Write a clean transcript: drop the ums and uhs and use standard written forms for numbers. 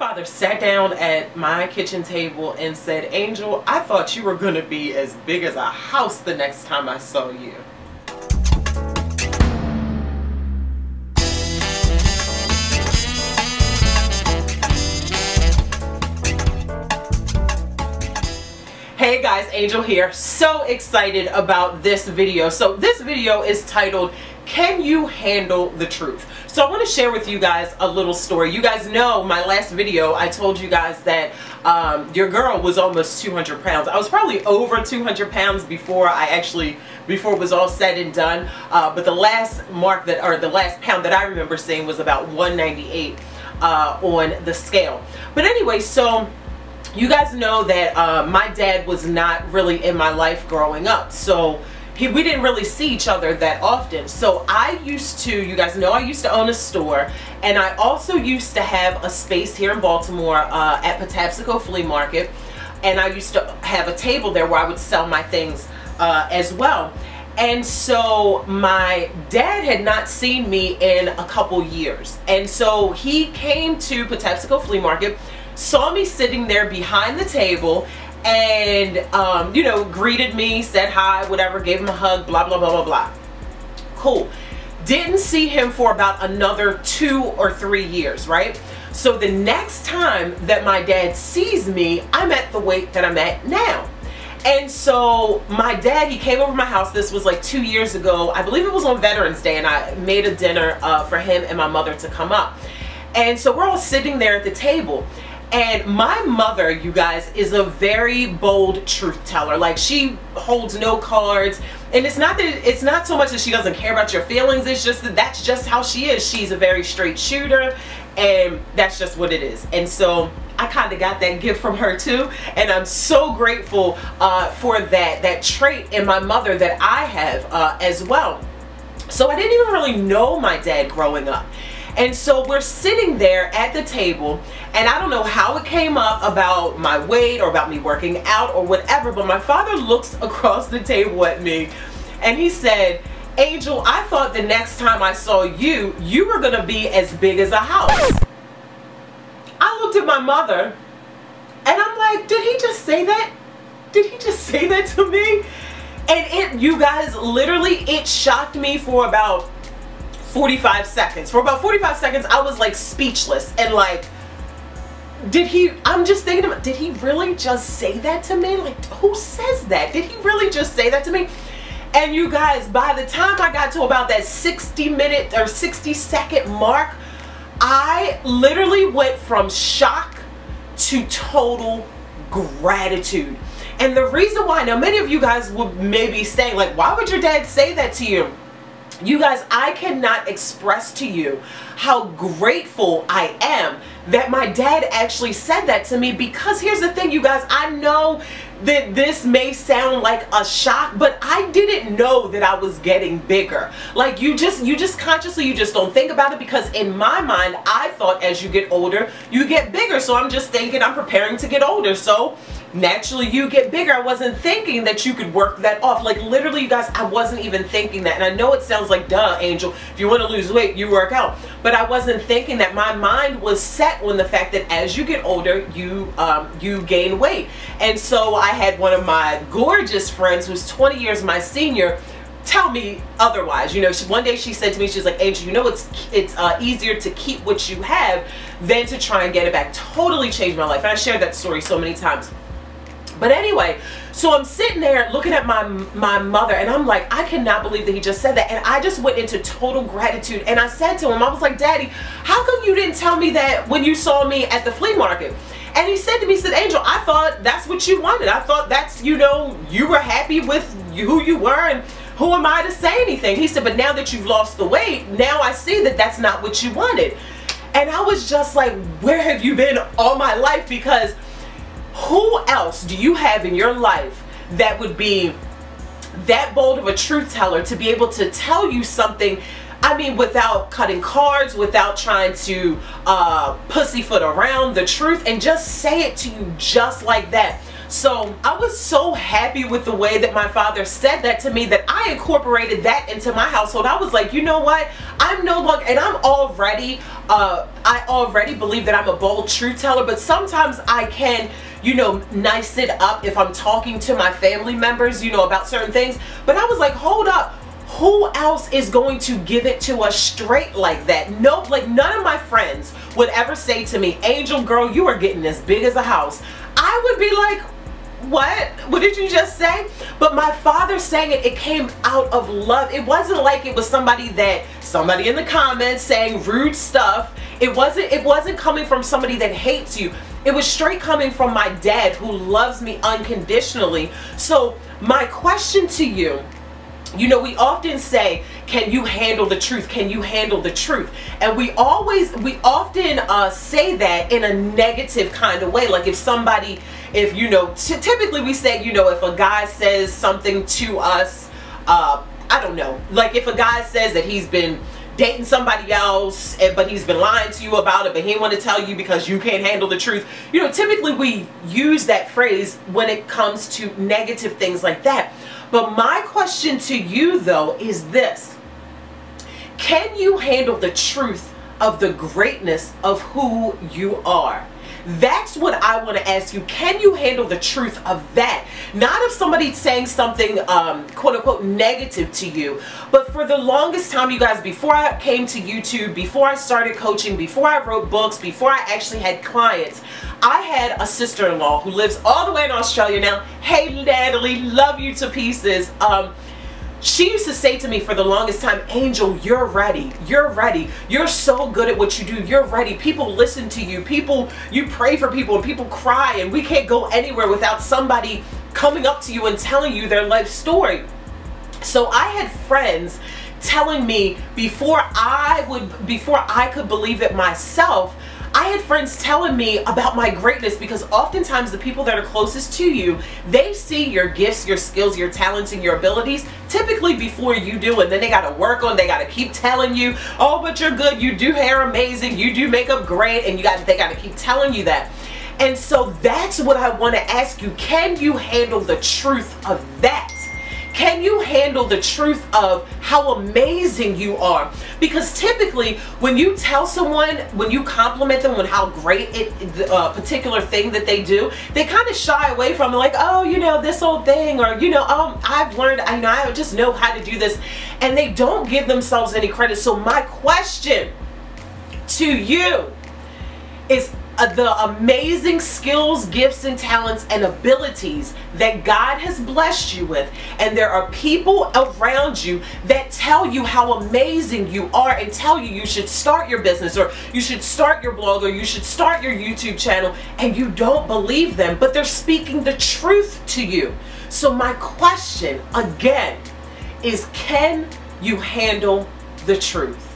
father sat down at my kitchen table and said, "Angel, I thought you were going to be as big as a house the next time I saw you." Hey guys, Angel here. So excited about this video. So this video is titled, "Can You Handle the Truth?" So I want to share with you guys a little story. You guys know my last video, I told you guys that your girl was almost 200 pounds. I was probably over 200 pounds before it was all said and done. But the last mark the last pound that I remember seeing was about 198 on the scale. But anyway, so you guys know that my dad was not really in my life growing up, so we didn't really see each other that often. So I used to, you guys know, I used to own a store, and I also used to have a space here in Baltimore at Patapsco Flea Market, and I used to have a table there where I would sell my things as well. And so my dad had not seen me in a couple years, and so he came to Patapsco Flea Market, saw me sitting there behind the table, and you know, greeted me, said hi, whatever, gave him a hug, blah blah blah blah blah. Cool. Didn't see him for about another 2 or 3 years, right? So the next time that my dad sees me, I'm at the weight that I'm at now. And so my dad, he came over to my house. This was like 2 years ago. I believe it was on Veterans Day, and I made a dinner for him and my mother to come up. And so we're all sitting there at the table. And my mother, you guys, is a very bold truth teller. Like, she holds no cards. And it's not so much that she doesn't care about your feelings. It's just that that's just how she is. She's a very straight shooter, and that's just what it is. And so I kind of got that gift from her too. And I'm so grateful for that trait in my mother that I have as well. So I didn't even really know my dad growing up. And so we're sitting there at the table, and I don't know how it came up about my weight or about me working out or whatever, but my father looks across the table at me and he said, "Angel, I thought the next time I saw you, you were going to be as big as a house." I looked at my mother and I'm like, did he just say that? Did he just say that to me? And you guys, literally, it shocked me for about 45 seconds. For about 45 seconds, I was like speechless and like, I'm just thinking about, did he really just say that to me? Like, who says that? Did he really just say that to me? And you guys, by the time I got to about that 60-minute or 60-second mark, I literally went from shock to total gratitude. And the reason why, now many of you guys would maybe say, like, why would your dad say that to you? You guys, I cannot express to you how grateful I am that my dad actually said that to me, because here's the thing, you guys, I know that this may sound like a shock, but I didn't know that I was getting bigger. Like, you just consciously, you just don't think about it, because in my mind, I thought as you get older, you get bigger. So I'm just thinking I'm preparing to get older. So naturally you get bigger. I wasn't thinking that you could work that off. Like, literally, you guys, I wasn't even thinking that. And I know it sounds like, duh, Angel, if you want to lose weight, you work out. But I wasn't thinking that. My mind was set on the fact that as you get older, you gain weight. And so I had one of my gorgeous friends who's 20 years my senior tell me otherwise. You know, one day she said to me, she's like, "Angel, you know, it's easier to keep what you have than to try and get it back." Totally changed my life. And I shared that story so many times. But anyway, so I'm sitting there looking at my mother, and I'm like, I cannot believe that he just said that. And I just went into total gratitude. And I said to him, I was like, "Daddy, how come you didn't tell me that when you saw me at the flea market?" And he said to me, he said, "Angel, I thought that's what you wanted. I thought that's, you know, you were happy with who you were, and who am I to say anything?" He said, "But now that you've lost the weight, now I see that that's not what you wanted." And I was just like, where have you been all my life? Because who else do you have in your life that would be that bold of a truth teller to be able to tell you something, I mean, without cutting cards, without trying to pussyfoot around the truth, and just say it to you just like that? So I was so happy with the way that my father said that to me that I incorporated that into my household. I was like, you know what? I'm no longer, and I already believe that I'm a bold truth teller, but sometimes I can, you know, nice it up if I'm talking to my family members, you know, about certain things. But I was like, hold up. Who else is going to give it to us straight like that? No, like none of my friends would ever say to me, Angel girl, you are getting as big as a house. I would be like, what did you just say? But my father saying it, it came out of love. It wasn't like it was somebody in the comments saying rude stuff. It wasn't coming from somebody that hates you. It was straight coming from my dad, who loves me unconditionally. So my question to you, you know, we often say, can you handle the truth? Can you handle the truth? And we often say that in a negative kind of way. Like if you know, typically we say, you know, if a guy says something to us, I don't know, like if a guy says that he's been dating somebody else, but he's been lying to you about it, but he didn't want to tell you because you can't handle the truth. You know, typically we use that phrase when it comes to negative things like that. But my question to you though is this: can you handle the truth of the greatness of who you are? That's what I want to ask you. Can you handle the truth of that? Not if somebody's saying something quote unquote negative to you, but for the longest time, you guys, before I came to YouTube, before I started coaching, before I wrote books, before I actually had clients, I had a sister-in-law who lives all the way in Australia now. Hey Natalie, love you to pieces. She used to say to me for the longest time, Angel, you're ready. You're ready. You're so good at what you do. You're ready. People listen to you. You pray for people and people cry, and we can't go anywhere without somebody coming up to you and telling you their life story. So I had friends telling me before I could believe it myself, I had friends telling me about my greatness, because oftentimes the people that are closest to you, they see your gifts, your skills, your talents, and your abilities typically before you do, and then they got to work on, they got to keep telling you, oh, but you're good, you do hair amazing, you do makeup great, and they got to keep telling you that. And so that's what I want to ask you. Can you handle the truth of that? Can you handle the truth of how amazing you are? Because typically when you tell someone, when you compliment them on how great the particular thing that they do, they kind of shy away from it, like, oh, you know, this old thing, or, you know, I've learned, I just know how to do this, and they don't give themselves any credit. So my question to you is, the amazing skills, gifts, and talents and abilities that God has blessed you with, and there are people around you that tell you how amazing you are and tell you you should start your business, or you should start your blog, or you should start your YouTube channel, and you don't believe them, but they're speaking the truth to you. So my question again is, can you handle the truth?